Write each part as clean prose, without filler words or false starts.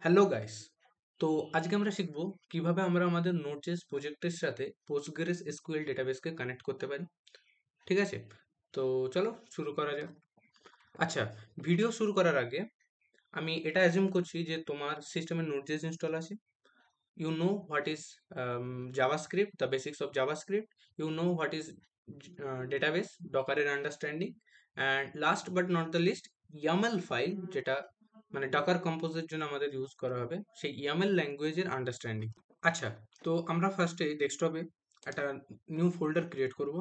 Hello guys. তো আজকে আমরা শিখব কিভাবে আমরা আমাদের নোটজেস প্রজেক্টের সাথে পোস্টগ্রেস এসকিউএল ডেটাবেসকে কানেক্ট করতে পারি। ঠিক আছে? তো চলো শুরু করা যাক। আচ্ছা, ভিডিও শুরু করার আগে আমি এটা অ্যাজিউম করছি যে তোমার সিস্টেমে নোটজেস ইনস্টল আছে। You know what is JavaScript, the basics of JavaScript. You know what is database, ডকারের understanding, and last but not the least YAML file, যেটা মানে ডকার কম্পোজের জন্য আমাদের ইউজ করা হবে, সেই ইয়ামেল ল্যাঙ্গুয়েজের আন্ডারস্ট্যান্ডিং। আচ্ছা, তো আমরা ফার্স্টে ডেস্কটপে একটা নিউ ফোল্ডার ক্রিয়েট করব।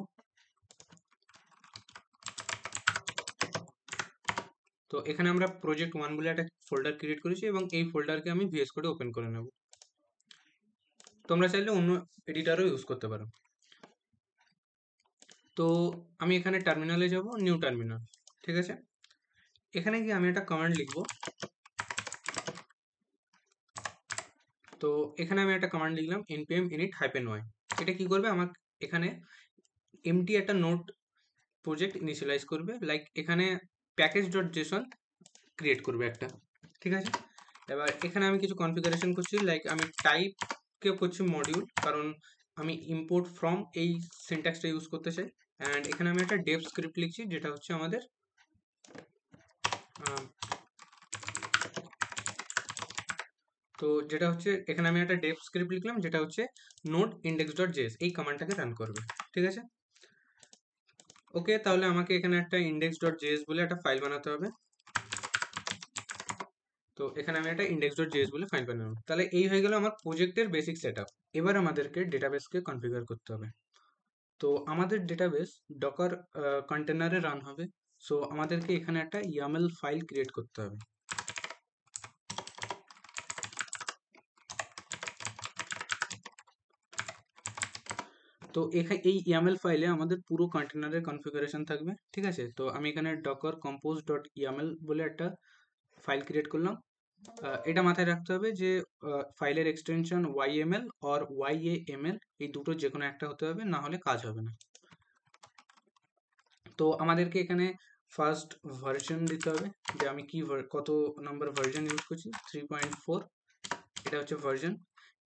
তো এখানে আমরা প্রজেক্ট ওয়ান বলে একটা ফোল্ডার ক্রিয়েট করেছি এবং এই ফোল্ডারকে আমি ভিএস কোডে ওপেন করে নেব। তোমরা চাইলে অন্য এডিটারও ইউজ করতে পারো। তো আমি এখানে টার্মিনালে যাব, নিউ টার্মিনাল। ঠিক আছে, এখানে গিয়ে আমি একটা কমান্ড লিখব। তো এখানে আমি একটা কমান্ড লিখলাম npm init -y। এটা কি করবে, আমার এখানে এমটি একটা নোট প্রজেক্ট ইনিশিয়ালাইজ করবে, লাইক এখানে প্যাকেজ ডট জেসন ক্রিয়েট করবে একটা। ঠিক আছে, এবার এখানে আমি কিছু কনফিগারেশন করছি, লাইক আমি টাইপকে করছি মডিউল, কারণ আমি ইম্পোর্ট ফ্রম এই সিনট্যাক্সটা ইউজ করতে চাই। অ্যান্ড এখানে আমি একটা ডেভ স্ক্রিপ্ট লিখছি, যেটা হচ্ছে আমাদের তো যেটা হচ্ছে এখানে আমি একটা ডেভ স্ক্রিপ্ট লিখলাম, যেটা হচ্ছে নোড ইন্ডেক্স ডট জেএস এই কমান্ডটাকে রান করবে। ঠিক আছে, ওকে, তাহলে আমাকে এখানে একটা ইন্ডেক্স ডট জেএস বলে একটা ফাইল বানাতে হবে। তো এখানে আমি একটা index ডট জেএস বলে ফাইল বানালাম। তাহলে এই হয়ে গেল আমার প্রজেক্টের বেসিক সেটআপ। এবার আমাদেরকে ডেটাবেসকে কনফিগার করতে হবে। তো আমাদের ডেটাবেস ডকার কন্টেনারে রান হবে। সো আমাদেরকে এখানে একটা ইয়ামেল ফাইল ক্রিয়েট করতে হবে। তো এই ইয়ামেল ফাইলে আমাদের পুরো কন্টেনারের কনফিগারেশন থাকবে। ঠিক আছে, তো আমি এখানে ডকার কম্পোজ ডট ইয়ামেল বলে একটা ফাইল ক্রিয়েট করলাম। এটা মাথায় রাখতে হবে যে ফাইলের এক্সটেনশন YML অর YAML, এই দুটো যে কোনো একটা হতে হবে, না হলে কাজ হবে না। তো আমাদেরকে এখানে ফার্স্ট ভার্সন দিতে হবে, যে আমি কি কত নাম্বার ভার্সন ইউজ করছি, 3.4, এটা হচ্ছে ভার্সন।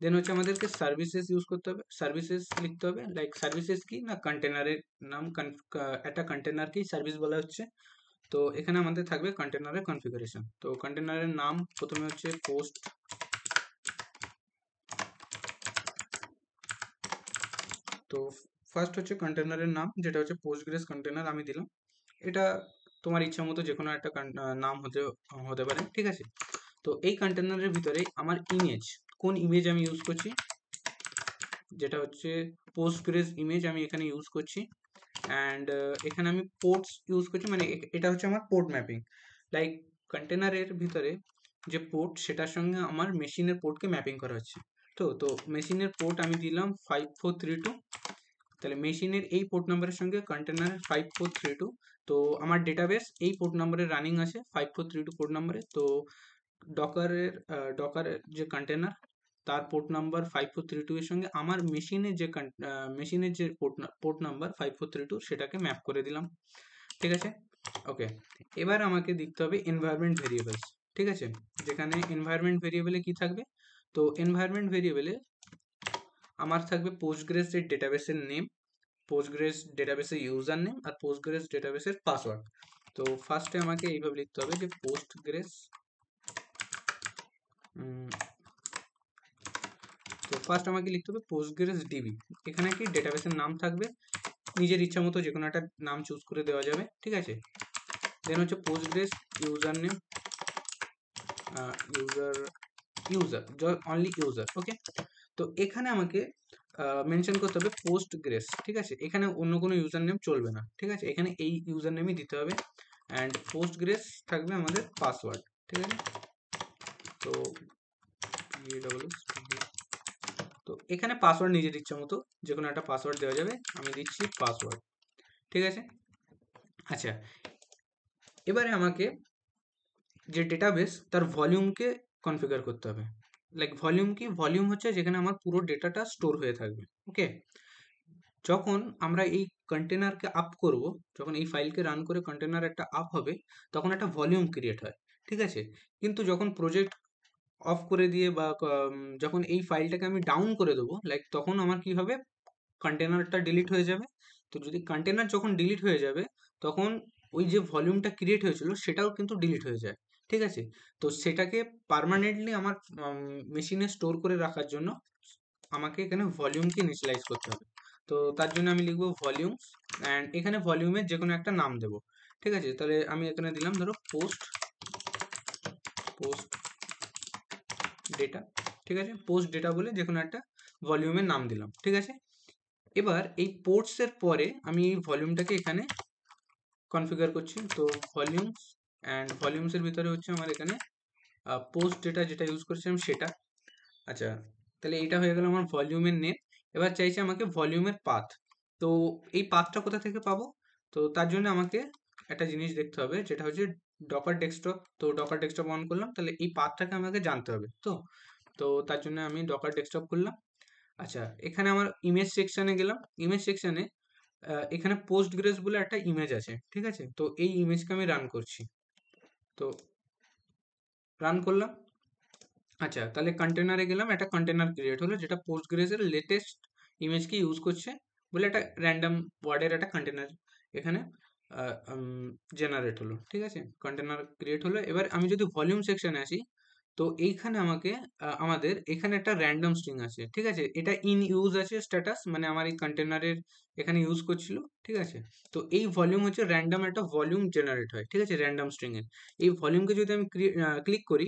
দেন হচ্ছে আমাদেরকে সার্ভিসেস ইউজ করতে হবে, সার্ভিসেস লিখতে হবে। লাইক সার্ভিসেস কি না, কন্টেনারের নাম, একটা কন্টেনারকেই সার্ভিস বলা হচ্ছে। তো এখানে আমাদের থাকবে কন্টেনারের কনফিগারেশন। তো কন্টেনারের নাম প্রথমে হচ্ছে পোস্ট। তো ফার্স্ট হচ্ছে কন্টেনারের নাম, যেটা হচ্ছে পোস্টগ্রেস কন্টেনার আমি দিলাম। এটা তোমার ইচ্ছা মতো যে কোনো একটা নাম হতে হতে পারে। ঠিক আছে, তো এই কন্টেনারের ভিতরে আমার ইমেজ, কোন ইমেজ আমি ইউজ করছি, যেটা হচ্ছে পোস্টগ্রেস ইমেজ আমি এখানে ইউজ করছি। অ্যান্ড এখানে আমি পোর্টস ইউজ করছি, মানে এটা হচ্ছে আমার পোর্ট ম্যাপিং। লাইক কন্টেনারের ভিতরে যে পোর্ট, সেটার সঙ্গে আমার মেশিনের পোর্টকে ম্যাপিং করা হচ্ছে। তো মেশিনের পোর্ট আমি দিলাম 5432। তাহলে মেশিনের এই পোর্ট নাম্বারের সঙ্গে কন্টেনারের 5432। তো আমার ডেটাবেস এই পোর্ট নাম্বারে রানিং আছে, 5432 পোর্ট নাম্বারে। তো ডকারের যে কন্টেনার, তার পোর্ট নাম্বার 5432 এর সঙ্গে আমার মেশিনের যে পোর্ট নাম্বার 5432, সেটাকে ম্যাপ করে দিলাম। ঠিক আছে, ওকে। এবার আমাকে দেখতে হবে এনভায়রনমেন্ট ভেরিয়েবলস। ঠিক আছে, যেখানে এনভায়রনমেন্ট ভেরিয়েবলে কি থাকবে, তো এনভায়রনমেন্ট ভেরিয়েবলে আমার থাকবে পোস্টগ্রেস এর ডেটাবেসের নেম, পোস্টগ্রেস ডেটাবেসের ইউজার নেম, আর পোস্টগ্রেস ডেটাবেসের পাসওয়ার্ড। তো ফার্স্টে আমাকে এইভাবে লিখতে হবে যে পোস্টগ্রেস, তো ফার্স্ট আমাকে লিখতে হবে পোস্টগ্রেস ডিবি। এখানে কি ডেটাবেসের নাম থাকবে, নিজের ইচ্ছা মতো যে কোনো একটা নাম চুজ করে দেওয়া যাবে। ঠিক আছে, দেন হচ্ছে Postgres user name, user user only user. Okay, তো এখানে আমাকে মেনশন করতে হবে পোস্টগ্রেস। ঠিক আছে, এখানে অন্য কোনো ইউজার নেম চলবে না। ঠিক আছে, এখানে এই ইউজার নেমই দিতে হবে। অ্যান্ড পোস্টগ্রেস থাকবে আমাদের পাসওয়ার্ড। ঠিক আছে, তো তো এখানে পাসওয়ার্ড নিজের ইচ্ছা মতো যে কোনো একটা পাসওয়ার্ড দেওয়া যাবে, আমি দিচ্ছি পাসওয়ার্ড। ঠিক আছে, আচ্ছা, এবারে আমাকে যে ডেটাবেস তার ভলিউমকে কনফিগার করতে হবে। লাইক ভলিউম কি, ভলিউম হচ্ছে যেখানে আমার পুরো ডেটাটা স্টোর হয়ে থাকবে। ওকে, যখন আমরা এই কন্টেনারকে আপ করব, যখন এই ফাইলকে রান করে কন্টেনার একটা আপ হবে, তখন একটা ভলিউম ক্রিয়েট হয়। ঠিক আছে, কিন্তু যখন প্রজেক্ট অফ করে দিয়ে বা যখন এই ফাইলটাকে আমি ডাউন করে দেবো, লাইক তখন আমার কি হবে, কন্টেনারটা ডিলিট হয়ে যাবে। তো যদি কন্টেনার যখন ডিলিট হয়ে যাবে, তখন ওই যে ভলিউমটা ক্রিয়েট হয়েছিল সেটাও কিন্তু ডিলিট হয়ে যায়, ঠিক আছে। তো সেটাকে পার্মানেন্টলি আমার মেশিনে স্টোর করে রাখার জন্য আমাকে এখানে ভলিউমকে ইনিশিয়ালাইজ করতে হবে। তো তার জন্য আমি লিখবো ভলিউমস, অ্যান্ড এখানে ভলিউমের যে কোনো একটা নাম দেবো, ঠিক আছে। তাহলে আমি এখানে দিলাম ধরো পোস্ট পোস্ট ডেটা, ঠিক আছে, পোস্ট ডেটা বলে যে কোনো একটা ভলিউমের নাম দিলাম, ঠিক আছে। এবার এই পোর্টসের পরে আমি এই ভলিউমটাকে এখানে কনফিগার করছি। তো ভলিউমস, অ্যান্ড ভলিউমসের ভিতরে হচ্ছে আমার এখানে পোস্ট ডেটা যেটা ইউজ করছিলাম সেটা। আচ্ছা, তাহলে এইটা হয়ে গেল আমার ভলিউমের নেম। এবার চাইছে আমাকে ভলিউমের পাথ। তো এই পাথটা কোথা থেকে পাবো? তো তার জন্য আমাকে একটা জিনিস দেখতে হবে, যেটা হচ্ছে ডকার ডেস্কটপ। তো ডকার ডেস্কটপ অন করলাম, তাহলে এই পাথটাকে আমাকে জানতে হবে। তো তো তার জন্য আমি ডকার ডেস্কটপ করলাম। আচ্ছা, এখানে আমার ইমেজ সেকশানে গেলাম। ইমেজ সেকশানে এখানে পোস্ট গ্রেস বলে একটা ইমেজ আছে, ঠিক আছে। তো এই ইমেজকে আমি রান করছি। তো রান করলাম। আচ্ছা, তাহলে কন্টেনারে গেলাম, একটা কন্টেনার ক্রিয়েট হলো যেটা পোস্ট গ্রেসের লেটেস্ট ইমেজকে ইউজ করছে বলে একটা র্যান্ডম ওয়ার্ডের একটা কন্টেনার এখানে জেনারেট হলো, ঠিক আছে। কন্টেনার ক্রিয়েট হলো। এবার আমি যদি ভলিউম সেকশনে আসি, তো এইখানে আমাকে আমাদের এখানে একটা র্যান্ডম স্ট্রিং আছে, ঠিক আছে। এটা ইন ইউজ আছে স্ট্যাটাস, মানে আমার এই কন্টেনারের এখানে ইউজ করছিল, ঠিক আছে। তো এই ভলিউম হচ্ছে র্যান্ডম একটা ভলিউম জেনারেট হয়, ঠিক আছে, র্যান্ডম স্ট্রিং এর। এই ভলিউমকে যদি আমি ক্লিক করি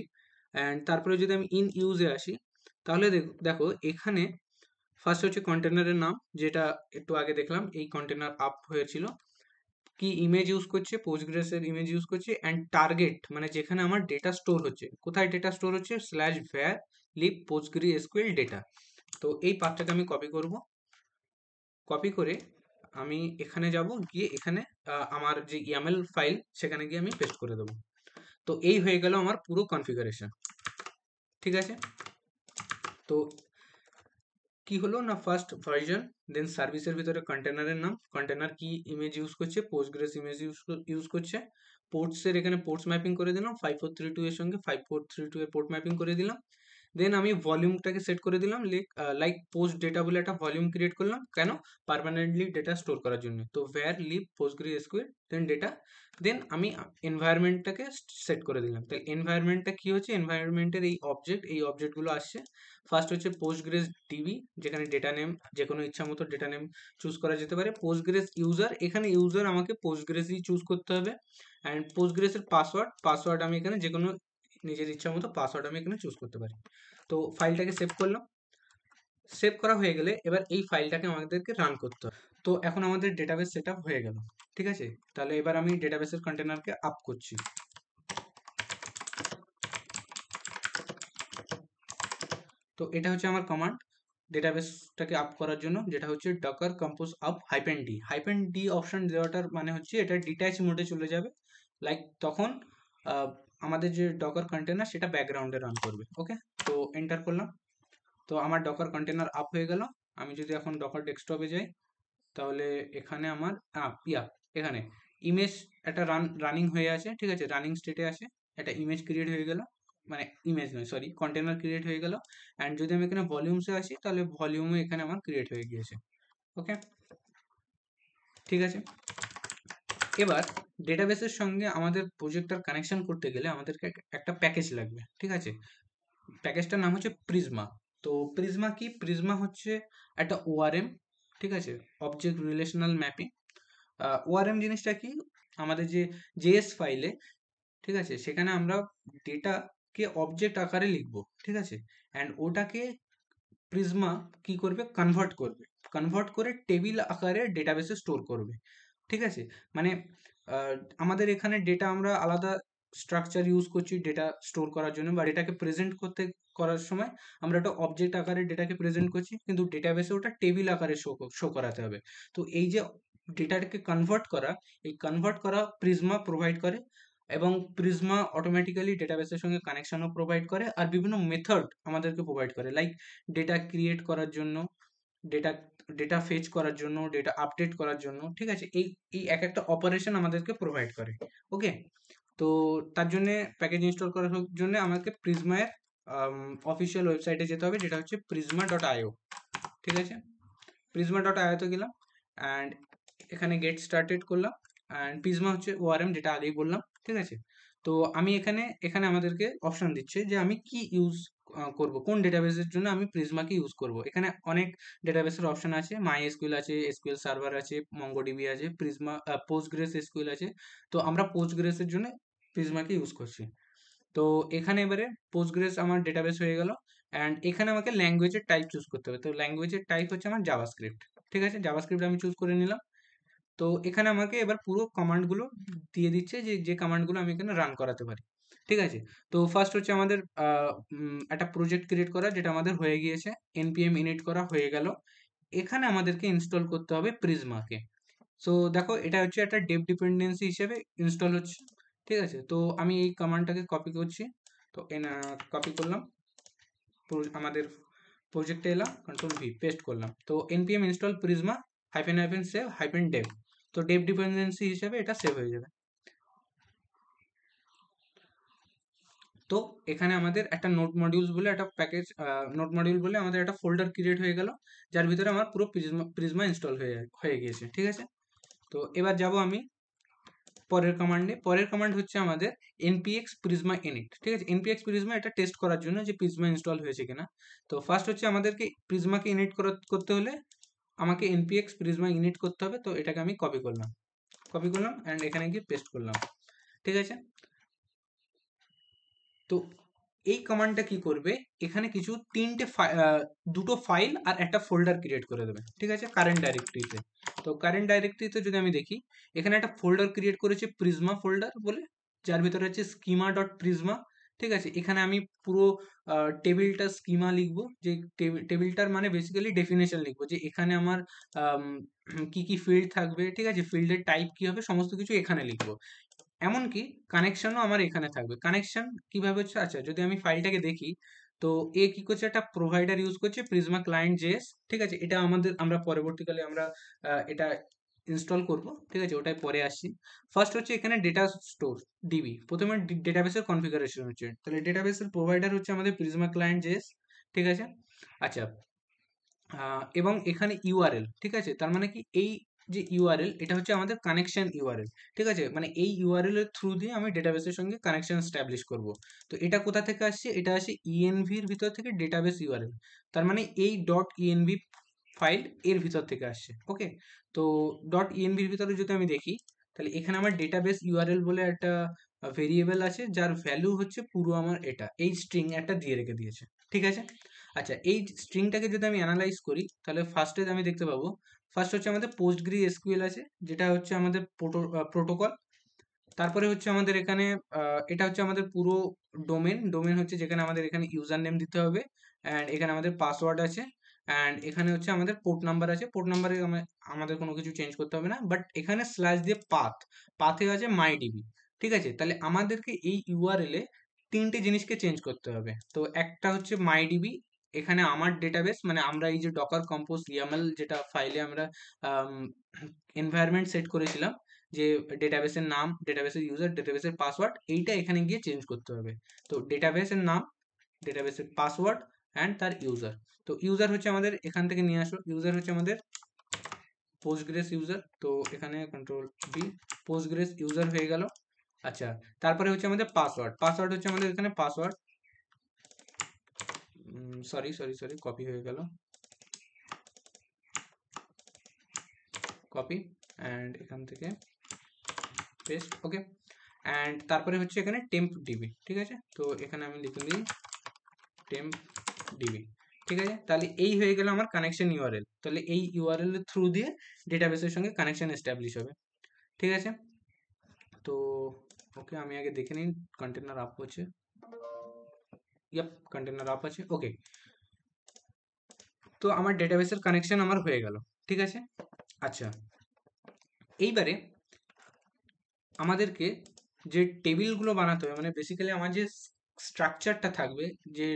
অ্যান্ড তারপরে যদি আমি ইন ইউজে আসি, তাহলে দেখো এখানে ফার্স্ট হচ্ছে কন্টেনারের নাম, যেটা একটু আগে দেখলাম এই কন্টেনার আপ হয়েছিল। কি ইমেজ ইউজ করছে, পোস্টগ্রেসের ইমেজ ইউজ করছে, অ্যান্ড টার্গেট মানে যেখানে আমার ডেটা স্টোর হচ্ছে, কোথায় ডেটা স্টোর হচ্ছে, slash var lib PostgreSQL data. তো এই পাথটাকে আমি কপি করব। কপি করে আমি এখানে যাব, গিয়ে এখানে আমার যে ইয়ামেল ফাইল সেখানে গিয়ে আমি পেস্ট করে দেবো। তো এই হয়ে গেল আমার পুরো কনফিগারেশন, ঠিক আছে। তো কি হলো না, ফার্স্ট ভার্জন, দেন সার্ভিসের ভিতরে কন্টেনারের নাম, কন্টেনার কি ইমেজ ইউজ করছে, পোস্টগ্রেস ইমেজ ইউজ করছে, পোর্টসের এখানে পোর্টস ম্যাপিং করে দিলাম 5432 এর সঙ্গে 5432 এর পোর্ট ম্যাপিং করে দিলাম। দেন আমি ভলিউমটাকে সেট করে দিলাম, লাইক পোস্ট ডেটা বলে একটা ভলিউম ক্রিয়েট করলাম, কেন, পার্মানেন্টলি ডেটা স্টোর করার জন্য। তো var lib PostgreSQL then data. Then আমি এনভায়রনমেন্টটাকে সেট করে দিলাম। তাই এনভায়রনমেন্টটা কি হচ্ছে, এনভায়রনমেন্টের এই অবজেক্টগুলো আসছে। ফার্স্ট হচ্ছে পোস্টগ্রেস ডিবি, যেখানে ডেটা নেম যে কোনো ইচ্ছা মতো ডেটা নেম চুজ করা যেতে পারে। পোস্টগ্রেস ইউজার, এখানে ইউজার আমাকে পোস্টগ্রেসই চুজ করতে হবে। অ্যান্ড পোস্টগ্রেসের পাসওয়ার্ড আমি এখানে যে কোনো নিজের ইচ্ছা মতো পাসওয়ার্ড আমি এখানে চুজ করতে পারি। তো ফাইলটাকে সেভ করলাম। সেভ করা হয়ে গেলে এবার এই ফাইলটাকে আমাদেরকে রান করতে হবে। তো এখন আমাদের ডেটাবেস সেট আপ হয়ে গেল, ঠিক আছে। তাহলে এবার আমি ডেটাবেসের কন্টেনারকে আপ করছি। তো এটা হচ্ছে আমার কমান্ড ডেটাবেসটাকে আপ করার জন্য, যেটা হচ্ছে Docker compose up hyphen D option দেওয়াটার মানে হচ্ছে এটা ডিট্যাচ মোডে চলে যাবে, লাইক তখন আমাদের যে ডকার কন্টেনার সেটা ব্যাকগ্রাউন্ডে রান করবে। ওকে, তো এন্টার করলাম। তো আমার ডকার কন্টেনার আপ হয়ে গেল। আমি যদি এখন ডকার ডেস্কটপে যাই, তাহলে এখানে আমার এখানে ইমেজ একটা রানিং হয়ে আছে, ঠিক আছে, রানিং স্টেটে আছে। একটা ইমেজ ক্রিয়েট হয়ে গেল, মানে ইমেজ নয় সরি, কন্টেনার ক্রিয়েট হয়ে গেল। অ্যান্ড যদি আমি এখানে ভলিউমসে আসি, তাহলে ভলিউমও এখানে আমার ক্রিয়েট হয়ে গিয়েছে। ওকে, ঠিক আছে। এবার ডেটাবেসের সঙ্গে আমাদের প্রজেক্টটার কানেকশন করতে গেলে আমাদেরকে একটা প্যাকেজ লাগবে, ঠিক আছে। প্যাকেজটার নাম হচ্ছে প্রিজমা। তো প্রিজমা কি, প্রিজমা হচ্ছে একটা ওআরএম, ঠিক আছে, অবজেক্ট রিলেশনাল ম্যাপিং। ওআরএম জিনিসটা কি, আমাদের যে জেএস ফাইলে, ঠিক আছে, সেখানে আমরা ডেটাকে অবজেক্ট আকারে লিখবো, ঠিক আছে। অ্যান্ড ওটাকে প্রিজমা কি করবে, কনভার্ট করে টেবিল আকারে ডেটাবেসে স্টোর করবে, ঠিক আছে। মানে আমাদের এখানে ডেটা আমরা আলাদা স্ট্রাকচার ইউজ করছি ডেটা স্টোর করার জন্য, বা ডেটাকে প্রেজেন্ট করার সময় আমরা একটা অবজেক্ট আকারে ডেটাকে প্রেজেন্ট করছি, কিন্তু ডেটাবেসে ওটা টেবিল আকারে শো করাতে হবে। তো এই যে ডেটাটাকে কনভার্ট করা প্রিজমা প্রোভাইড করে, এবং প্রিজমা অটোমেটিক্যালি ডেটাবেসের সঙ্গে কানেকশনও প্রোভাইড করে, আর বিভিন্ন মেথড আমাদেরকে প্রোভাইড করে, লাইক ডেটা ক্রিয়েট করার জন্য, ডেটা ডেটা ফেচ করার জন্য, ডেটা আপডেট করার জন্য, ঠিক আছে। এই এই এক একটা অপারেশন আমাদেরকে প্রোভাইড করে। ওকে, তো তার জন্য প্যাকেজ ইনস্টল করার জন্য আমাকে প্রিজমায়ের অফিসিয়াল ওয়েবসাইটে যেতে হবে, যেটা হচ্ছে prisma.io। ঠিক আছে, prisma.io তে গেলাম অ্যান্ড এখানে গেট স্টার্টেড করলাম অ্যান্ড প্রিজমা হচ্ছে ওআরএম, যেটা আগেই বললাম। ঠিক আছে, তো আমি এখানে আমাদেরকে অপশন দিচ্ছে যে আমি কি ইউজ করব, কোন ডেটাবেসের জন্য আমি প্রিজমাকে ইউজ করব। এখানে অনেক ডেটাবেসের অপশন আছে, মাই এসকিউএল আছে, এসকিউএল সার্ভার আছে, মঙ্গোডিবি আছে, প্রিজমা পোস্টগ্রেস এসকিউএল আছে। তো আমরা পোস্টগ্রেসের জন্য প্রিজমাকে ইউজ করছি। তো এখানে এবারে পোস্টগ্রেস আমার ডেটাবেস হয়ে গেল অ্যান্ড এখানে আমাকে ল্যাঙ্গুয়েজের টাইপ চুজ করতে হবে। তো ল্যাঙ্গুয়েজের টাইপ হচ্ছে আমার জাভাস্ক্রিপ্ট। ঠিক আছে, জাভাস্ক্রিপ্ট আমি চুজ করে নিলাম। তো এখানে আমাকে এবার পুরো কমান্ডগুলো দিয়ে দিচ্ছে, যে যে কমান্ডগুলো আমি এখানে রান করাতে পারি। ঠিক আছে, তো ফার্স্ট হচ্ছে আমাদের একটা প্রজেক্ট ক্রিয়েট করা, যেটা আমাদের হয়ে গিয়েছে। npm init করা হয়ে গেল। এখানে আমাদেরকে ইনস্টল করতে হবে প্রিজমাকে। সো দেখো, এটা হচ্ছে একটা ডেভ ডিপেন্ডেন্সি হিসেবে ইনস্টল হচ্ছে। ঠিক আছে, তো আমি এই কমান্ডটাকে কপি করছি। তো কপি করলাম, আমাদের প্রজেক্টে এলাম, কন্ট্রোল ভি পেস্ট করলাম। তো npm install prisma --save -dev। তো ডেভ ডিপেন্ডেন্সি হিসেবে এটা সেভ হয়ে যাবে। তো এখানে আমাদের একটা নোট মডিউলস বলে একটা প্যাকেজ, নোট মডিউল বলে আমাদের একটা ফোল্ডার ক্রিয়েট হয়ে গেল, যার ভিতরে আমার পুরো প্রিজমা ইনস্টল হয়ে গিয়েছে। ঠিক আছে, তো এবার যাব আমি পরের কমান্ডে। পরের কমান্ড হচ্ছে আমাদের npx prisma init। ঠিক আছে, npx prisma এটা টেস্ট করার জন্য যে প্রিজমা ইনস্টল হয়েছে কিনা। তো ফার্স্ট হচ্ছে আমাদেরকে প্রিজমাকে ইনিট করতে হলে আমাকে npx prisma init করতে হবে। তো এটাকে আমি কপি করলাম অ্যান্ড এখানে গিয়ে পেস্ট করলাম। ঠিক আছে, তো এই কমান্ডটা কি করবে, এখানে কিছু দুটো ফাইল আর একটা ফোল্ডার ক্রিয়েট করে দেবে। ঠিক আছে, কারেন্ট ডাইরেক্টরিতে। তো কারেন্ট ডাইরেক্টরিতে যদি আমি দেখি, এখানে একটা ফোল্ডার ক্রিয়েট করেছে প্রিজমা ফোল্ডার বলে, যার ভিতরে হচ্ছে schema.prisma। ঠিক আছে, এখানে আমি পুরো টেবিলটা স্কিমা লিখবো, যে টেবিলটার মানে বেসিক্যালি ডেফিনেশন লিখবো, যে এখানে আমার আম, কি কি ফিল্ড থাকবে। ঠিক আছে, ফিল্ডের টাইপ কি হবে, সমস্ত কিছু এখানে লিখবো। এমনকি কানেকশনও আমার এখানে থাকবে। কানেকশন কিভাবে হচ্ছে, আচ্ছা যদি আমি ফাইলটাকে দেখি, তো এ কি করছে, একটা প্রোভাইডার ইউজ করছে প্রিজমা ক্লায়েন্ট জেএস। ঠিক আছে, এটা আমরা পরবর্তীকালে এটা ইনস্টল করব। ঠিক আছে, ওটাই পরে আসছি। ফার্স্ট হচ্ছে এখানে ডেটা স্টোর ডিবি, প্রথমে ডেটাবেসের কনফিগারেশন হচ্ছে। তাহলে ডেটাবেসের প্রোভাইডার হচ্ছে আমাদের প্রিজমা ক্লায়েন্ট জেএস। ঠিক আছে, আচ্ছা এবং এখানে ইউআরএল। ঠিক আছে, তার মানে কি, এই যে ইউআরএল, এটা হচ্ছে আমাদের কানেকশন ইউআরএল। ঠিক আছে, মানে এই ইউআরএল এর থ্রু দিয়ে আমি ডেটাবেসের সঙ্গে কানেকশন স্ট্যাবলিশ করব। তো এটা কোথা থেকে আসছে, এটা আসে ইএনভির ভিতর থেকে, ডেটাবেস ইউআরএল। তার মানে এই ডট ইএনভি ফাইল এর ভিতর থেকে আসছে। ওকে, তো ডট ইএনভির ভিতরে যদি আমি দেখি, তাহলে এখানে আমার ডেটাবেস ইউআরএল বলে একটা ভেরিয়েবল আছে, যার ভ্যালু হচ্ছে পুরো আমার এটা এই স্ট্রিং একটা দিয়ে রেখে দিয়েছে। ঠিক আছে, আচ্ছা এই স্ট্রিংটাকে যদি আমি অ্যানালাইজ করি, তাহলে ফার্স্টে আমি দেখতে পাবো, ফার্স্ট হচ্ছে আমাদের পোস্টগ্রি এসকিউএল আছে, যেটা হচ্ছে আমাদের প্রোটোকল। তারপরে হচ্ছে আমাদের এখানে এটা হচ্ছে আমাদের পুরো ডোমেন হচ্ছে, যেখানে আমাদের এখানে ইউজার নেম দিতে হবে অ্যান্ড এখানে আমাদের পাসওয়ার্ড আছে অ্যান্ড এখানে হচ্ছে আমাদের পোর্ট নাম্বার আছে। পোর্ট নাম্বারে আমাদের কোনো কিছু চেঞ্জ করতে হবে না, বাট এখানে স্ল্যাশ দিয়ে পাথে আছে মাই ডিবি। ঠিক আছে, তাহলে আমাদেরকে এই ইউআরএল এ তিনটে জিনিসকে চেঞ্জ করতে হবে। তো একটা হচ্ছে মাই ডিবি, এখানে আমার ডেটাবেস, মানে আমরা এই যে ডকার কম্পোজ ইয়ামএল যেটা ফাইলে আমরা এনভায়রনমেন্ট সেট করেছিলাম, যে ডেটাবেসের নাম, ডেটাবেসের ইউজার, ডেটাবেসের পাসওয়ার্ড, এইটা এখানে গিয়ে চেঞ্জ করতে হবে। তো ডেটাবেসের নাম, ডেটাবেসের পাসওয়ার্ড অ্যান্ড তার ইউজার। তো ইউজার হচ্ছে আমাদের এখান থেকে নিয়ে আসো, ইউজার হচ্ছে আমাদের পোস্টগ্রেস ইউজার। তো এখানে কন্ট্রোল বি, পোস্টগ্রেস ইউজার হয়ে গেল। আচ্ছা, তারপরে হচ্ছে আমাদের পাসওয়ার্ড হচ্ছে আমাদের এখানে password, sorry sorry sorry copy হয়ে গেল, কপি অ্যান্ড এখান থেকে পেস্ট। ওকে, অ্যান্ড তারপরে হচ্ছে এখানে টেম্প ডিবি। ঠিক আছে, তো এখানে আমি লিখে দিই টেম্প ডিবি। ঠিক আছে, তাহলে এই হয়ে গেল আমার কানেকশন ইউআরএল। তাহলে এই ইউআরএল এর থ্রু দিয়ে ডেটাবেসের সঙ্গে কানেকশন এস্টাবলিশ হবে। ঠিক আছে, তো ওকে আমি আগে দেখে নিই কন্টেনার আপ হচ্ছে। ইয়াপ, কন্টেনার আপ আছে। ওকে, তো আমার ডেটাবেসের কানেকশন আমার হয়ে গেল। ঠিক আছে, আচ্ছা এইবারে আমাদেরকে যে টেবিলগুলো বানাতে হবে, মানে বেসিক্যালি আমার যে স্ট্রাকচারটা থাকবে, যে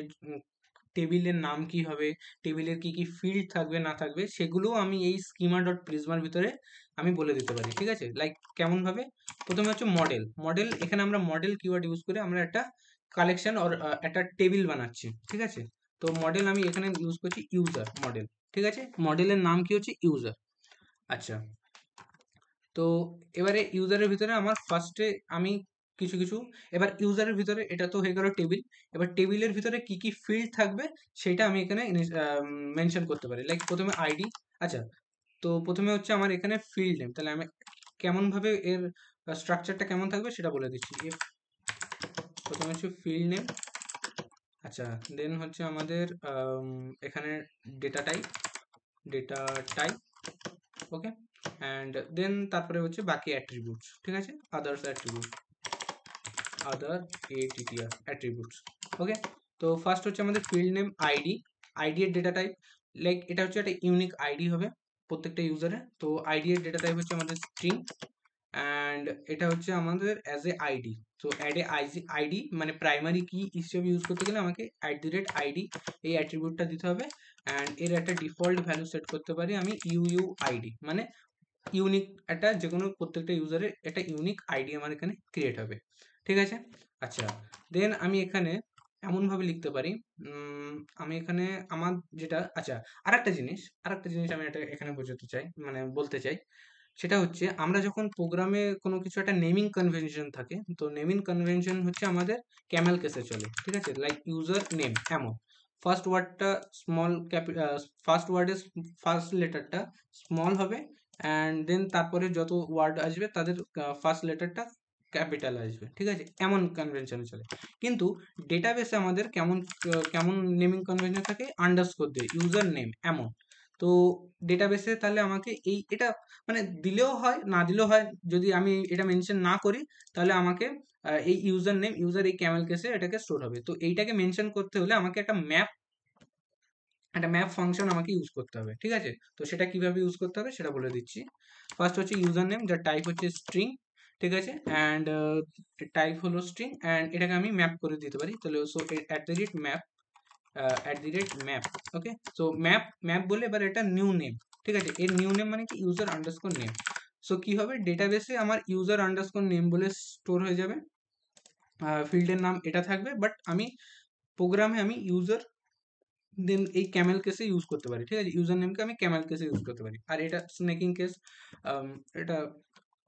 টেবিলের নাম কি হবে, টেবিলের কি কি ফিল্ড থাকবে না থাকবে, সেগুলোও আমি এই schema.prisma র ভিতরে আমি বলে দিতে পারি। ঠিক আছে, লাইক কেমন ভাবে, প্রথমে হচ্ছে মডেল। এখানে আমরা মডেল কিওয়ার্ড ইউজ করে আমরা একটা কালেকশন আর একটা টেবিল বানাচ্ছি, ঠিক আছে। তো মডেল আমি এখানে ইউজ করছি ইউজার মডেল, ঠিক আছে। মডেলের নাম কি হচ্ছে ইউজার। আচ্ছা, তো এবারে ইউজারের ভিতরে আমার ফার্স্টে আমি কিছু কিছু, এবার ইউজারের ভিতরে এটা তো হয়ে গেল টেবিল। এবার টেবিলের ভিতরে কি কি ফিল্ড থাকবে সেটা আমি এখানে মেনশন করতে পারি। লাইক প্রথমে আইডি। আচ্ছা, তো প্রথমে হচ্ছে আমার এখানে ফিল্ড নেম, তাহলে আমি কেমনভাবে এর স্ট্রাকচারটা কেমন থাকবে সেটা বলে দিচ্ছি। প্রথমে হচ্ছে ফিল্ড নেম। আচ্ছা, দেন হচ্ছে আমাদের এখানে data type, okay. And then তারপরে হচ্ছে বাকি অ্যাট্রিবিউটস, ঠিক আছে, others attribute, other ATTR attributes, okay. তো ফার্স্ট হচ্ছে আমাদের ফিল্ড নেম আইডি এর ডেটা টাইপ, লাইক এটা হচ্ছে একটা ইউনিক আইডি হবে প্রত্যেকটা ইউজারের। তো আইডি এর ডেটা টাইপ হচ্ছে আমাদের স্ট্রিং, অ্যান্ড এটা হচ্ছে আমাদের অ্যাজ এ আইডি। তো অ্যাড এ আইডি মানে প্রাইমারি কি হিসেবে ইউজ করতে গেলে আমাকে @আইডি এই অ্যাট্রিবিউটটা দিতে হবে। অ্যান্ড এর একটা ডিফল্ট ভ্যালু সেট করতে পারি আমি ইউআইডি, মানে ইউনিক একটা, যে কোনো প্রত্যেকটা ইউজারের একটা ইউনিক আইডি আমার এখানে ক্রিয়েট হবে, ঠিক আছে। আচ্ছা, দেন আমি এখানে এমনভাবে লিখতে পারি, আমি এখানে আমার যেটা, আচ্ছা, আরেকটা জিনিস আমি এটা এখানে বোঝাতে চাই, মানে বলতে চাই। সেটা হচ্ছে আমরা যখন প্রোগ্রামে কোনো কিছু একটা নেমিং কনভেনশন থাকে, তো নেমিং কনভেনশন হচ্ছে আমাদের ক্যামেল কেসে চলে, ঠিক আছে। লাইক ইউজার নেম এমন, ফার্স্ট ওয়ার্ডটা স্মল ফার্স্ট ওয়ার্ডের ফার্স্ট লেটারটা স্মল হবে, অ্যান্ড দেন তারপরে যত ওয়ার্ড আসবে তাদের ফার্স্ট লেটারটা ক্যাপিটাল আসবে, ঠিক আছে, এমন কনভেনশনে চলে। কিন্তু ডেটাবেসে আমাদের কেমন কেমন নেমিং কনভেনশন থাকে, আন্ডারস্কোর দিয়ে ইউজার নেম এমন। তো ডেটাবেসে তাহলে আমাকে এটা মানে দিলেও হয় না দিলেও হয়, যদি আমি এটা মেনশন না করি তাহলে আমাকে এই ইউজার নেম ইউজার এই ক্যামেল কেসে এটাকে স্টোর হবে। তো এইটাকে মেনশন করতে হলে আমাকে একটা ম্যাপ ফাংশন আমাকে ইউজ করতে হবে, ঠিক আছে। তো সেটা কিভাবে ইউজ করতে হবে সেটা বলে দিচ্ছি। ফার্স্ট হচ্ছে ইউজার নেম, যার টাইপ হচ্ছে স্ট্রিং, ঠিক আছে। অ্যান্ড টাইপ হলো স্ট্রিং, অ্যান্ড এটাকে আমি ম্যাপ করে দিতে পারি, তাহলে সো @ম্যাপ, ওকে। সো ম্যাপ বলে এবার এটা নিউ নেম, ঠিক আছে। এর নিউ নেম মানে কি ইউজার আন্ডারস্কোর নেম। সো কি হবে, ডেটাবেসে আমার ইউজার আন্ডারস্কোর নেম বলে স্টোর হয়ে যাবে, ফিল্ডের নাম এটা থাকবে, বাট আমি প্রোগ্রামে আমি ইউজার দেন এই ক্যামেল কেসে ইউজ করতে পারি, ঠিক আছে। ইউজার নেমকে আমি ক্যামেল কেসে ইউজ করতে পারি, আর এটা স্নেকিং কেস, এটা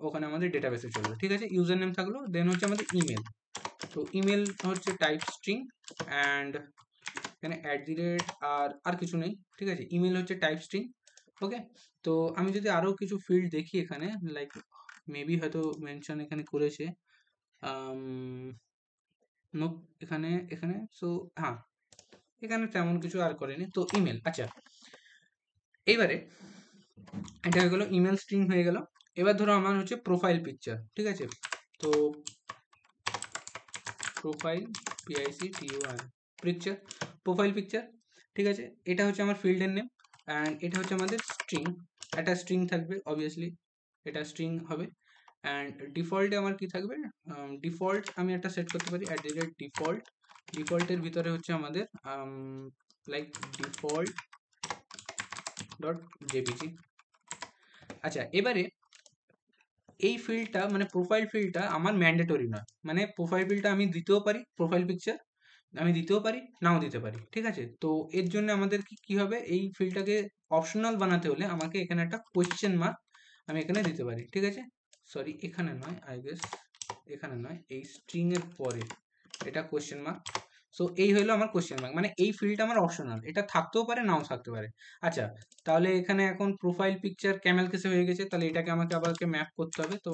ওখানে আমাদের ডেটাবেসে চলবে, ঠিক আছে। ইউজার নেম থাকলো, দেন হচ্ছে আমাদের ইমেল। তো ইমেল হচ্ছে টাইপ স্ট্রিং, অ্যান্ড এখানে আর কিছু নেই, ঠিক আছে। ইমেল হচ্ছে টাইপ স্ট্রিং, ওকে। তো আমি যদি আরও কিছু ফিল্ড দেখি এখানে, লাইক মেবি হয়তো মেনশন এখানে করেছে, নো, এখানে এখানে সো হ্যাঁ, এখানে তেমন কিছু আর করেনি। তো ইমেল, আচ্ছা, এইবারে এটা হয়ে গেলো ইমেল স্ট্রিং হয়ে গেল। এবার ধরো আমার হচ্ছে প্রোফাইল পিকচার, ঠিক আছে। তো প্রোফাইল প্রোফাইল পিকচার, ঠিক আছে। এটা হচ্ছে আমার ফিল্ডের নেম, অ্যান্ড এটা হচ্ছে আমাদের স্ট্রিং, একটা স্ট্রিং থাকবে অবভিয়াসলি, এটা স্ট্রিং হবে। অ্যান্ড ডিফল্টে আমার কি থাকবে, ডিফল্ট আমি একটা সেট করতে পারি ডিফল্টের ভিতরে হচ্ছে আমাদের লাইক ডিফল্ট ডট জেপিজি। আচ্ছা, এবারে এই ফিল্ডটা মানে প্রোফাইল ফিল্ডটা আমার ম্যান্ডেটরি নয়, মানে প্রোফাইল ফিল্ডটা আমি দিতেও পারি, প্রোফাইল পিকচার আমি দিতেও পারি, নাও দিতে পারি, ঠিক আছে। তো এর জন্য আমাদের কি হবে, এই ফিল্ডটাকে অপশনাল বানাতে হলে আমাকে এখানে একটা কোয়েশ্চেন মার্ক আমি এখানে দিতে পারি, ঠিক আছে। সরি, এখানে নয়, আই গেস এখানে নয়, এই স্ট্রিং এর পরে এটা কোয়েশ্চেন মার্ক। সো এই হলো আমার কোয়েশ্চেন মার্ক, মানে এই ফিল্ডটা আমার অপশনাল, এটা থাকতেও পারে নাও থাকতে পারে। আচ্ছা, তাহলে এখানে এখন প্রোফাইল পিকচার ক্যামেল কেসে হয়ে গেছে, তাহলে এটাকে আমাকে আবার ম্যাপ করতে হবে। তো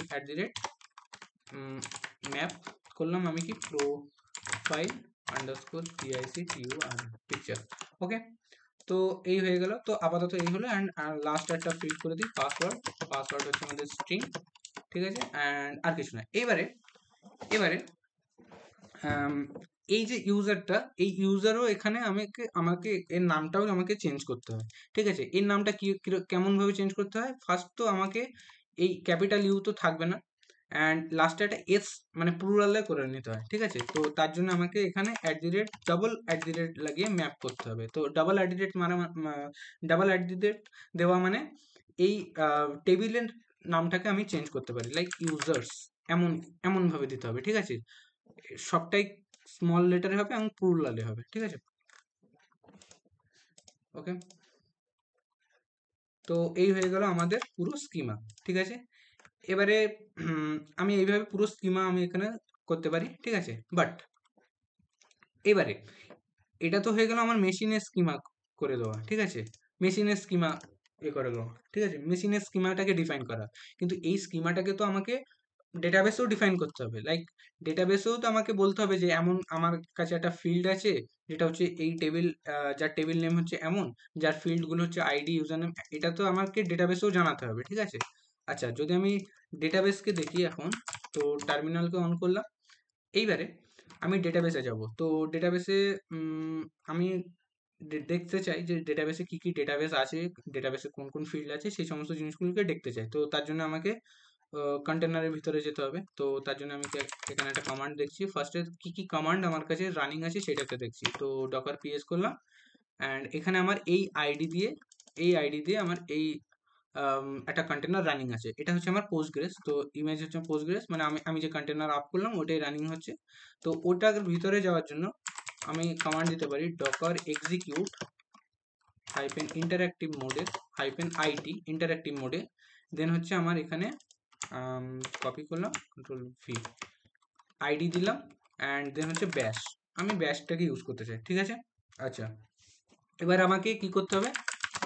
ম্যাপ করলাম আমি কি প্রোফাইল পিকচার, ওকে। তো এই হয়ে গেল। তো আপাতত এই হলো, অ্যান্ড লাস্ট একটা ফিল করে দিই পাসওয়ার্ড হচ্ছে আমাদের স্ট্রিং, ঠিক আছে। অ্যান্ড আর কিছু না। এবারে এই যে ইউজারটা, এই ইউজারও এখানে আমাকে এর নামটাও আমাকে চেঞ্জ করতে হয়, ঠিক আছে। এর নামটা কেমন ভাবে চেঞ্জ করতে হয়, ফার্স্ট তো আমাকে এই ক্যাপিটাল ইউ তো থাকবে না, অ্যান্ড লাস্টে একটা এস মানে প্লুরালে করে নিতে হয়, ঠিক আছে। তো তার জন্য আমাকে এখানে ডাবল লাগিয়ে ম্যাপ করতে হবে। তো ডাবল দেওয়া মানে এই টেবিলের নামটাকে আমি চেঞ্জ করতে পারি, লাইক ইউজার্স এমন ভাবে দিতে হবে, ঠিক আছে। সবটাই স্মল লেটারে হবে এবং প্লুরালে হবে, ঠিক আছে। ওকে, তো এই হয়ে গেল আমাদের পুরো স্কিমা, ঠিক আছে। এবারে আমি এইভাবে পুরো স্কিমা আমি এখানে করতে পারি, ঠিক আছে। বাট এবারে এটা তো হয়ে গেল আমার মেশিনের স্কিমা করে দেওয়া, ঠিক আছে। মেশিনের স্কিমা করে দেওয়া, ঠিক আছে, মেশিনের স্কিমাটাকে ডিফাইন করা। কিন্তু এই স্কিমাটাকে তো আমাকে ডেটাবেসেও ডিফাইন করতে হবে। লাইক ডেটাবেসেও তো আমাকে বলতে হবে যে এমন আমার কাছে একটা ফিল্ড আছে যেটা হচ্ছে এই টেবিল, যার টেবিল নেম হচ্ছে এমন, যার ফিল্ডগুলো হচ্ছে আইডি, ইউজার নেম, এটা তো আমাকে ডেটাবেসেও জানাতে হবে, ঠিক আছে। আচ্ছা, যদি আমি ডেটাবেসকে দেখি এখন, তো টার্মিনালকে অন করলাম। এইবারে আমি ডেটাবেসে যাব। তো ডেটাবেসে আমি দেখতে চাই যে ডেটাবেসে কি কি ডেটাবেস আছে, ডেটাবেসে কোন কোন ফিল্ড আছে, সেই সমস্ত জিনিসগুলোকে দেখতে চাই। তো তার জন্য আমাকে কন্টেনারের ভিতরে যেতে হবে। তো তার জন্য আমি এখানে একটা কমান্ড দেখছি, ফার্স্টে কি কি কমান্ড আমার কাছে রানিং আছে সেটাকে দেখছি। তো ডকার পিএস করলাম, অ্যান্ড এখানে আমার এই আইডি দিয়ে আমার এই একটা কন্টেনার রানিং আছে। এটা হচ্ছে আমার পোস্টগ্রেস। তো ইমেজ হচ্ছে পোস্টগ্রেস, মানে আমি যে কন্টেনার আপ করলাম ওটাই রানিং হচ্ছে। তো ওটার ভিতরে যাওয়ার জন্য আমি কমান্ড দিতে পারি ডকার এক্সিকিউট ইন্টারঅ্যাক্টিভ মোডে -it ইন্টারঅ্যাক্টিভ মোডে। দেন হচ্ছে আমার এখানে কপি করলাম, কন্ট্রোল ভি, আইডি দিলাম, অ্যান্ড দেন হচ্ছে ব্যাশ। আমি ব্যাশটাকে ইউজ করতে চাই, ঠিক আছে। আচ্ছা, এবার আমাকে কি করতে হবে,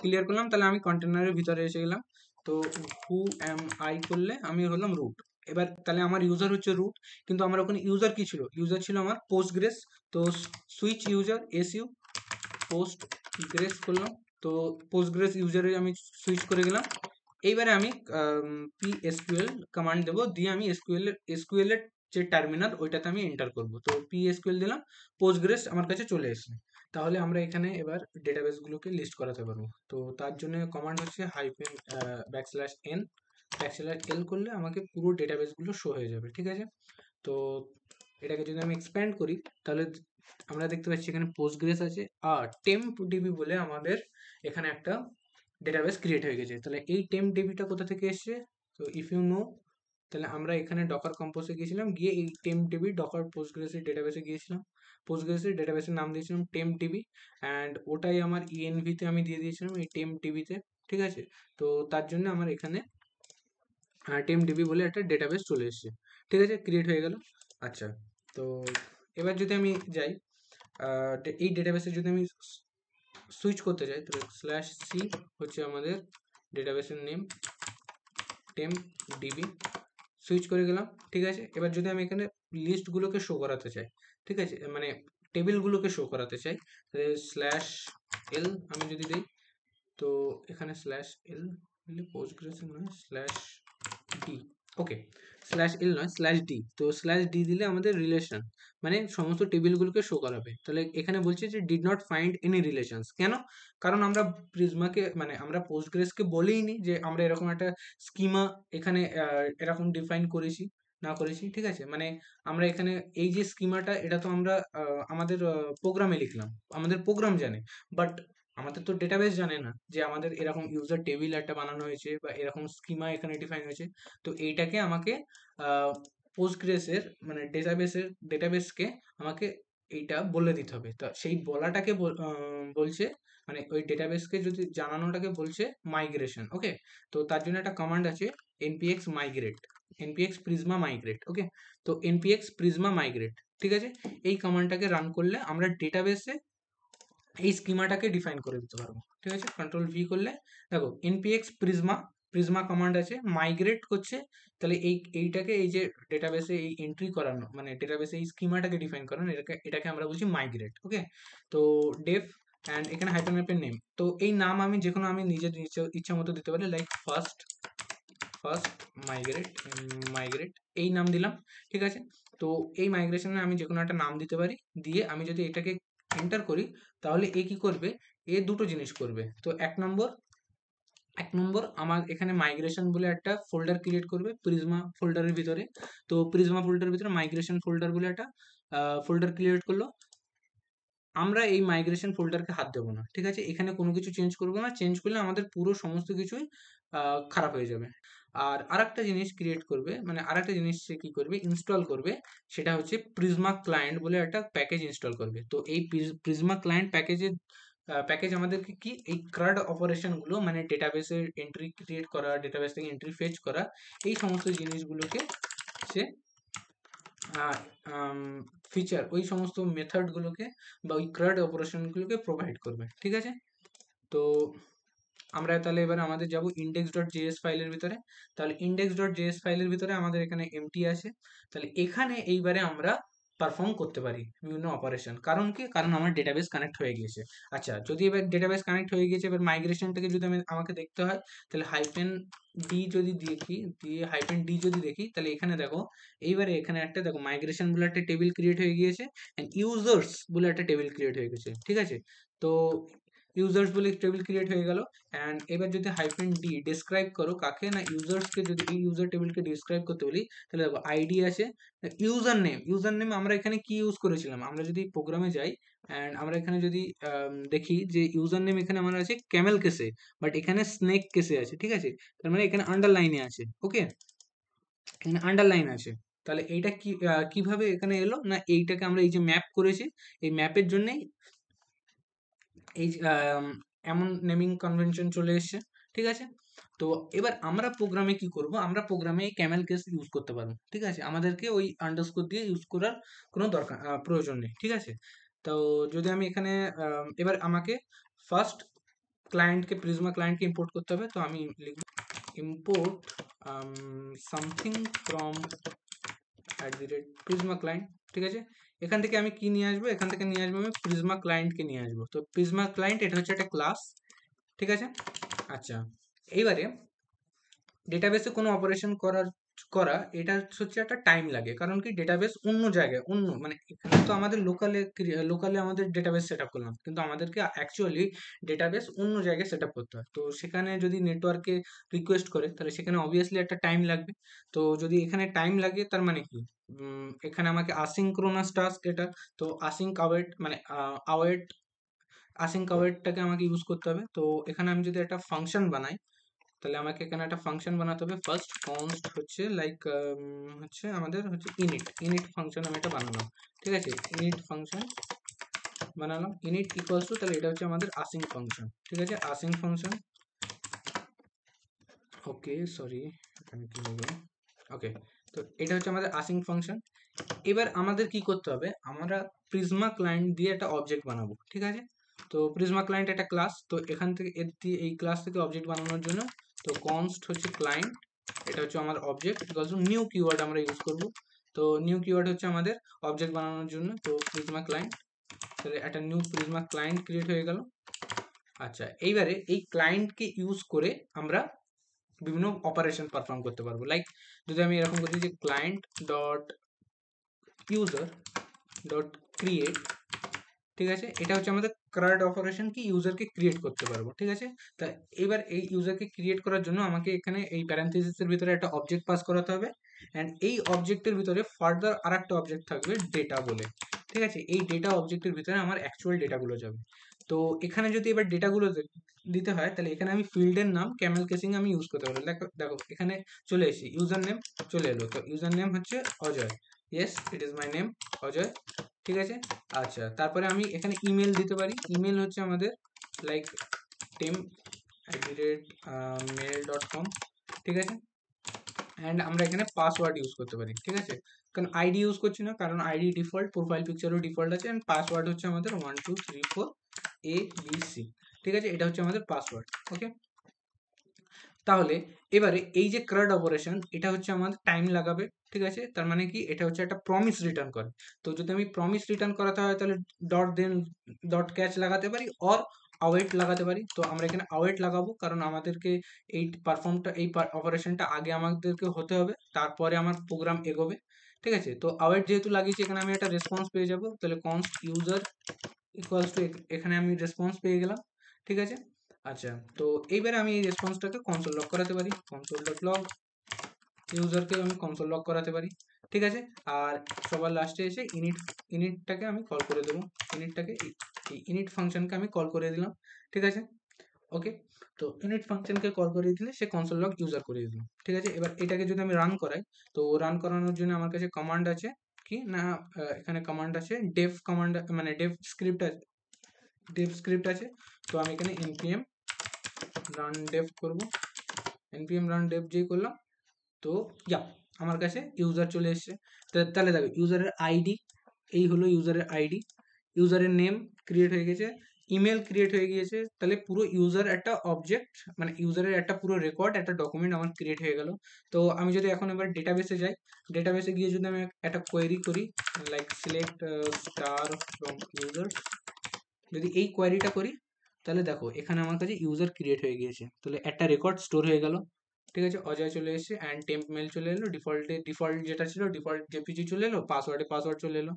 ক্লিয়ার করলাম, তাহলে আমি কন্টেনারের ভিতরে এসে গেলাম। তো হু এম আই করলে আমি হলাম রুট। এবার তাহলে আমার ইউজার হচ্ছে রুট, কিন্তু আমার ওখানে ইউজার কি ছিল, ইউজার ছিল আমার পোস্টগ্রেস। তো সুইচ ইউজার এসইউ পোস্টগ্রেস করলাম। তো পোস্টগ্রেস ইউজারে আমি সুইচ করে গেলাম। এইবারে আমি PSQL কমান্ড দেবো, দিয়ে আমি এসকিউএল এর যে টার্মিনাল ওইটাতে আমি এন্টার করব। তো PSQL দিলাম, পোস্টগ্রেস আমার কাছে চলে এসেছে। তাহলে আমরা এখানে এবার ডেটাবেসগুলোকে লিস্ট করাতে পারবো। তো তার জন্য কমান্ড হচ্ছে হাইফেন \n \l করলে আমাকে পুরো ডেটাবেসগুলো শো হয়ে যাবে, ঠিক আছে। তো এটাকে যদি আমি এক্সপ্যান্ড করি, তাহলে আমরা দেখতে পাচ্ছি এখানে পোস্টগ্রেস আছে, আর টেম্প ডিবি বলে আমাদের এখানে একটা ডেটাবেস ক্রিয়েট হয়ে গেছে। তাহলে এই টেম্প ডিবিটা কোথা থেকে এসছে, তো ইফ ইউ নো, তাহলে আমরা এখানে ডকার কম্পোজে গিয়েছিলাম, গিয়ে এই টেম্প ডিবি ডকার পোস্টগ্রেসের ডেটাবেসে গিয়েছিলাম, পোস্টগ্রেসের ডেটাবেসের নাম দিয়েছিলাম টেম্প ডিবি, অ্যান্ড ওটাই আমার ইএনভিতে আমি দিয়ে দিয়েছিলাম এই টেম্প ডিবিতে, ঠিক আছে। তো তার জন্য আমার এখানে টেম্প ডিবি বলে একটা ডেটাবেস চলে এসেছে, ঠিক আছে, ক্রিয়েট হয়ে গেল। আচ্ছা, তো এবার যদি আমি যাই এই ডেটাবেসে যদি আমি সুইচ করতে চাই, তো /c হচ্ছে আমাদের ডেটাবেসের নেম, টেম্প ডিবি, সুইচ করে গেলাম, ঠিক আছে। এবার যদি আমি এখানে লিস্টগুলোকে শো করাতে চাই, ঠিক আছে, মানে টেবিলগুলোকে শো করাতে চাই, তাহলে /l আমি যদি দিই, তো এখানে /l পোস্টগ্রেস নয় /d, ওকে, /l নয় /d। তো /d দিলে আমাদের রিলেশন, মানে সমস্ত টেবিলগুলোকে শো করাবে। তাহলে এখানে বলছে যে did not find any relations. কেন? কারণ আমরা প্রিজমাকে, মানে আমরা পোস্টগ্রেসকে বলেইনি যে আমরা এরকম একটা স্কিমা এখানে এরকম ডিফাইন করেছি না করেছি, ঠিক আছে। মানে আমরা এখানে এই যে স্কিমাটা, এটা তো আমরা আমাদের প্রোগ্রামে লিখলাম, আমাদের প্রোগ্রাম জানে, বাট আমাদের তো ডেটাবেস জানে না যে আমাদের এরকম ইউজার টেবিল একটা বানানো হয়েছে বা এরকম স্কিমা এখানে ডিফাইন হয়েছে। তো এইটাকে আমাকে পোস্টগ্রেসের, মানে ডেটাবেসকে আমাকে এইটা বলে দিতে হবে। তা সেই বলাটাকে বলছে, মানে ওই ডেটাবেসকে যদি জানানোটাকে বলছে মাইগ্রেশন, ওকে। তো তার জন্য একটা কমান্ড আছে npx migrate, npx prisma migrate, ওকে। তো npx prisma migrate, ঠিক আছে, এই কমান্ডটাকে রান করলে আমরা ডেটাবেসে এই স্কিমাটাকে ডিফাইন করে দিতে পারবো, ঠিক আছে। কন্ট্রোল ভি করলে দেখো এনপিএক্স প্রিজমা কমান্ড আছে, মাইগ্রেট করছে। তাহলে এইটাকে, এই যে ডেটাবেসে এই এন্ট্রি করানো, মানে ডেটাবেসে এই স্কিমাটাকে ডিফাইন করানো, এটাকে আমরা বলছি মাইগ্রেট, ওকে। তো ডেফ অ্যান্ড এখানে হাইপারম্যাপের নেম, তো এই নাম আমি যে কোনো আমি নিজের ইচ্ছা মতো দিতে পারি, লাইক ফার্স্ট মাইগ্রেট এই নাম দিলাম, ঠিক আছে। তো এই মাইগ্রেশনে আমি যে কোনো একটা নাম দিতে পারি, দিয়ে আমি যদি এটাকে এন্টার করি, তাহলে এ কি করবে, এ দুটো জিনিস করবে। তো এক নম্বর আমার এখানে মাইগ্রেশন বলে একটা ফোল্ডার ক্রিয়েট করবে প্রিজমা ফোল্ডারের ভিতরে। তো প্রিজমা ফোল্ডারের ভিতরে মাইগ্রেশন ফোল্ডার বলে একটা ফোল্ডার ক্রিয়েট করলো। আমরা এই মাইগ্রেশন ফোল্ডারকে হাত দেবো না, ঠিক আছে, এখানে কোনো কিছু চেঞ্জ করবো না, চেঞ্জ করলে আমাদের পুরো সমস্ত কিছুই খারাপ হয়ে যাবে। আর আরেকটা জিনিস ক্রিয়েট করবে, মানে আরেকটা জিনিস সে কি করবে, ইনস্টল করবে, সেটা হচ্ছে প্রিজমা ক্লায়েন্ট বলে একটা প্যাকেজ ইনস্টল করবে। তো এই প্রিজমা ক্লায়েন্ট প্যাকেজ আমাদেরকে কি এই ক্রাড অপারেশন গুলো, মানে ডেটাবেসের এন্ট্রি ক্রিয়েট করা, ডেটাবেস থেকে এন্ট্রি ফেচ করা, এই সমস্ত জিনিসগুলোকে সে ফিচার, ওই সমস্ত মেথডগুলোকে বা ওই ক্রাড অপারেশনগুলোকে প্রোভাইড করবে। ঠিক আছে, তো আমরা তাহলে এবার আমাদের যাব ইন্ডেক্স ডট জেএস ফাইলের ভিতরে। তাহলে ইন্ডেক্স ডট জেএস ফাইলের ভিতরে আমাদের এখানে এমটি আছে। তাহলে এখানে এইবারে আমরা পারফর্ম করতে পারি বিভিন্ন অপারেশন। কারণ কি, কারণ আমার ডেটাবেস কানেক্ট হয়ে গিয়েছে। আচ্ছা, যদি এবার ডেটাবেস কানেক্ট হয়ে গিয়েছে, এবার মাইগ্রেশনটাকে যদি আমাকে দেখতে হয়, তাহলে হাইফেন ডি যদি হাইফেন ডি যদি দেখি, তাহলে এখানে দেখো, এইবারে এখানে একটা দেখো মাইগ্রেশন বলে একটা টেবিল ক্রিয়েট হয়ে গিয়েছে, এন্ড ইউজার্স বলে একটা টেবিল ক্রিয়েট হয়ে গেছে। ঠিক আছে, তো ইউজার্স বলে টেবিল ক্রিয়েট হয়ে গেল। অ্যান্ড এবার যদি হাইফেন ডি ডিসক্রাইব করো কাকে না, ইউজার্সকে, যদি এই ইউজার টেবিলকে ডিসক্রাইব করতে বলি, তাহলে দেখো আইডি আছে, ইউজার নেম আমরা এখানে কি ইউজ করেছিলাম, আমরা যদি প্রোগ্রামে যাই অ্যান্ড আমরা এখানে যদি দেখি যে ইউজার নেম এখানে আমার আছে ক্যামেল কেসে, বাট এখানে স্নেক কেসে আছে। ঠিক আছে, তার মানে এখানে আন্ডারলাইনে আছে। ওকে, এখানে আন্ডারলাইন আছে। তাহলে এইটা কিভাবে এখানে এলো না, এইটাকে আমরা এই যে ম্যাপ করেছি, এই ম্যাপের জন্যই এই এমন নেমিং কনভেনশন চলে এসছে। ঠিক আছে, তো এবার আমরা প্রোগ্রামে কি করব, আমরা প্রোগ্রামে এই ক্যামেল কেস ইউজ করতে পারবো। ঠিক আছে, আমাদেরকে ওই আন্ডারস্কোর দিয়ে ইউজ করার কোনো প্রয়োজন নেই। ঠিক আছে, তো যদি আমি এখানে এবার আমাকে ফার্স্ট প্রিজমা ক্লায়েন্টকে ইম্পোর্ট করতে হবে। তো আমি লিখব import something from Prisma client. ঠিক আছে, এখান থেকে আমি কি নিয়ে আসবো, এখান থেকে নিয়ে আসবো আমি প্রিজমা ক্লায়েন্টকে নিয়ে আসবো। তো প্রিজমা ক্লায়েন্ট এটা হচ্ছে একটা ক্লাস। ঠিক আছে, আচ্ছা, এইবারে ডেটাবেসে কোনো অপারেশন করা এটা হচ্ছে একটা টাইম লাগে। কারণ কি, ডেটাবেস অন্য জায়গায়, মানে এখানে তো আমাদের লোকালে আমাদের ডেটাবেস সেট আপ করলাম, কিন্তু আমাদেরকে অ্যাকচুয়ালি ডেটাবেস অন্য জায়গায় সেট আপ করতে হয়। তো সেখানে যদি নেটওয়ার্কে রিকোয়েস্ট করে, তাহলে সেখানে অবভিয়াসলি একটা টাইম লাগবে। তো যদি এখানে টাইম লাগে, তার মানে কি, এখানে আমাকে আসিনক্রোনাস টাস্ক এটা, তো আসিঙ্ক আওয়েটটাকে আমাকে ইউজ করতে হবে। তো এখানে আমি যদি একটা ফাংশন বানাই, তাহলে আমাকে এখানে একটা ফাংশন বানাতে হবে। ফার্স্ট কনস্ট হচ্ছে লাইক হচ্ছে আমাদের হচ্ছে ইনিট ফাংশন আমি এটা বানালাম। ঠিক আছে, ইনিট ফাংশন বানালাম, ইনিট ইকুয়ালস টু, তাহলে এটা হচ্ছে আমাদের আসিং ফাংশন। ঠিক আছে, আসিং ফাংশন। ওকে, সরি, এখানে কি হলো, ওকে, তো এটা হচ্ছে আমাদের আসিং ফাংশন। এবার আমাদের কি করতে হবে, আমরা প্রিজমা ক্লায়েন্ট দিয়ে একটা অবজেক্ট বানাবো। ঠিক আছে, তো প্রিজমা ক্লায়েন্ট একটা ক্লাস, তো এখান থেকে এই ক্লাস থেকে অবজেক্ট বানানোর জন্য, তো কনস্ট হচ্ছে ক্লায়েন্ট, এটা হচ্ছে আমার object equals to new keyword আমরা ইউজ করব। তো নিউ কিওয়ার্ড হচ্ছে আমাদের অবজেক্ট বানানোর জন্য, তো প্রিজমা ক্লায়েন্ট, তাহলে একটা নিউ প্রিজমা ক্লায়েন্ট ক্রিয়েট হয়ে গেল। আচ্ছা, এইবারে এই ক্লায়েন্টকে ইউজ করে আমরা বিভিন্ন অপারেশন পারফর্ম করতে পারবো। লাইক যদি আমি এরকম করি যে client dot user dot create, ঠিক আছে, এটা হচ্ছে আমাদের ক্রাড অপারেশন কি ইউজারকে ক্রিয়েট করতে পারবো। ঠিক আছে, তা এবার এই ইউজারকে ক্রিয়েট করার জন্য আমাকে এখানে এই প্যারেন্থেসিসের ভিতরে একটা অবজেক্ট পাস করাতে হবে, অ্যান্ড এই অবজেক্টের ভিতরে ফার্দার আর একটা অবজেক্ট থাকবে ডেটা বলে। ঠিক আছে, এই ডেটা অবজেক্টের ভিতরে আমার অ্যাকচুয়াল ডেটাগুলো যাবে। তো এখানে যদি এবার ডেটাগুলো দিতে হয়, তাহলে এখানে আমি ফিল্ডের নাম ক্যামেল কেসিং আমি ইউজ করতে পারবো। দেখো দেখো এখানে চলে এসেছি, ইউজার নেম চলে এলো, তো ইউজার নেম হচ্ছে Ajay. Yes, it is my name, Ajay. ঠিক আছে, আচ্ছা, তারপরে আমি এখানে ইমেল দিতে পারি। ইমেল হচ্ছে আমাদের লাইক tim@mail.com। ঠিক আছে, অ্যান্ড আমরা এখানে পাসওয়ার্ড ইউজ করতে পারি। ঠিক আছে, কারণ আইডি ইউজ করছি না, কারণ আইডি ডিফল্ট, প্রোফাইল পিকচারও ডিফল্ট আছে, অ্যান্ড পাসওয়ার্ড হচ্ছে আমাদের 1234ABC। ঠিক আছে, এটা হচ্ছে আমাদের পাসওয়ার্ড। ওকে, তাহলে এবারে এই যে ক্রাড অপারেশন, এটা হচ্ছে আমাদের টাইম লাগাবে। ঠিক আছে, তার মানে কি, এটা হচ্ছে একটা প্রমিস রিটার্ন করে। তো যদি আমি প্রমিস রিটার্ন করাতে হয়, তাহলে ডট ক্যাচ লাগাতে পারি, অর আওয়েট লাগাতে পারি। তো আমরা এখানে আওয়েট লাগাবো, কারণ আমাদেরকে এই অপারেশনটা আগে আমাদেরকে হতে হবে, তারপরে আমার প্রোগ্রাম এগোবে। ঠিক আছে, তো আওয়েট যেহেতু লাগিয়েছি, এখানে আমি একটা রেসপন্স পেয়ে যাব। তাহলে কনস্ট ইউজার ইকুয়ালস টু, এখানে আমি রেসপন্স পেয়ে গেলাম। ঠিক আছে, আচ্ছা, তো এইবারে আমি এই রেসপন্সটাকে কনসোল লক করাতে পারি, কনসোল ডট লগ, ইউজারকে আমি কনসোল লক করাতে পারি। ঠিক আছে, আর সবার লাস্টে এসে ইনিটটাকে আমি কল করে দেবো, ইনিট ফাংশনকে আমি কল করে দিলাম। ঠিক আছে, ওকে, তো ইউনিট ফাংশনকে কল করে দিলে সে কনসোল লগ ইউজার করে দিল। ঠিক আছে, এবার এটাকে যদি আমি রান করাই, তো রান করানোর জন্য আমার কাছে কমান্ড আছে কি না, এখানে কমান্ড আছে ডেভ কমান্ড, মানে ডেভ স্ক্রিপ্ট আছে। তো আমি এখানে npm রান ডেভ করব, npm রান ডেভ যেই করলাম, তো ইয়া আমার কাছে ইউজার চলে এসছে। তাহলে দেখো ইউজারের আইডি, এই হলো ইউজারের আইডি, ইউজারের নেম ক্রিয়েট হয়ে গেছে, ইমেল ক্রিয়েট হয়ে গিয়েছে, তাহলে পুরো ইউজার একটা অবজেক্ট, মানে ইউজারের একটা পুরো রেকর্ড, একটা ডকুমেন্ট আমার ক্রিয়েট হয়ে গেল। তো আমি যদি এখন এবার ডেটাবেসে যাই, ডেটাবেসে গিয়ে যদি আমি একটা কোয়েরি করি like select star from user, যদি এই কোয়েরিটা করি, তাহলে দেখো এখানে আমার কাছে ইউজার ক্রিয়েট হয়ে গিয়েছে, তাহলে একটা রেকর্ড স্টোর হয়ে গেল। ঠিক আছে, অজয় চলে এসেছে, অ্যান্ড টেম্প মেল চলে এলো, ডিফল্ট যেটা ছিল ডিফল্ট জেপিজি চলে এলো, পাসওয়ার্ড চলে এলো।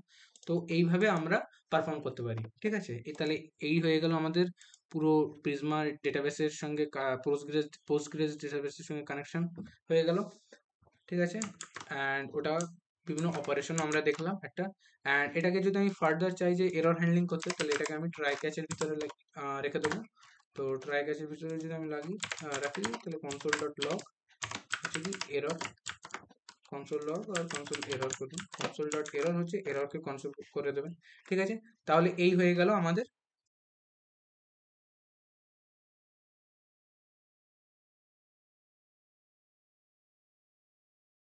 তো এইভাবে আমরা পারফর্ম করতে পারি। ঠিক আছে, তাহলে এই হয়ে গেল আমাদের পুরো প্রিজমা ডেটাবেসের সঙ্গে পোস্টগ্রেস ডেটাবেসের সঙ্গে কানেকশন হয়ে গেল। ঠিক আছে, অ্যান্ড ওটা বিভিন্ন অপারেশন আমরা দেখলাম একটা। অ্যান্ড এটাকে যদি আমি ফার্দার চাই যে এরর হ্যান্ডলিং করতে, তাহলে এটাকে আমি ট্রাই ক্যাচের ভিতরে রেখে দেবো। তো ট্রাই ক্যাচের ভিতরে যদি আমি রাখি, তাহলে কনসোল ডট লগ হচ্ছে কি এরর, কনসোল লগ আর কনসোল এরর করুন, কনসোল ডট এরর হচ্ছে এররকে কনসোল করে দেবেন। ঠিক আছে, তাহলে এই হয়ে গেল আমাদের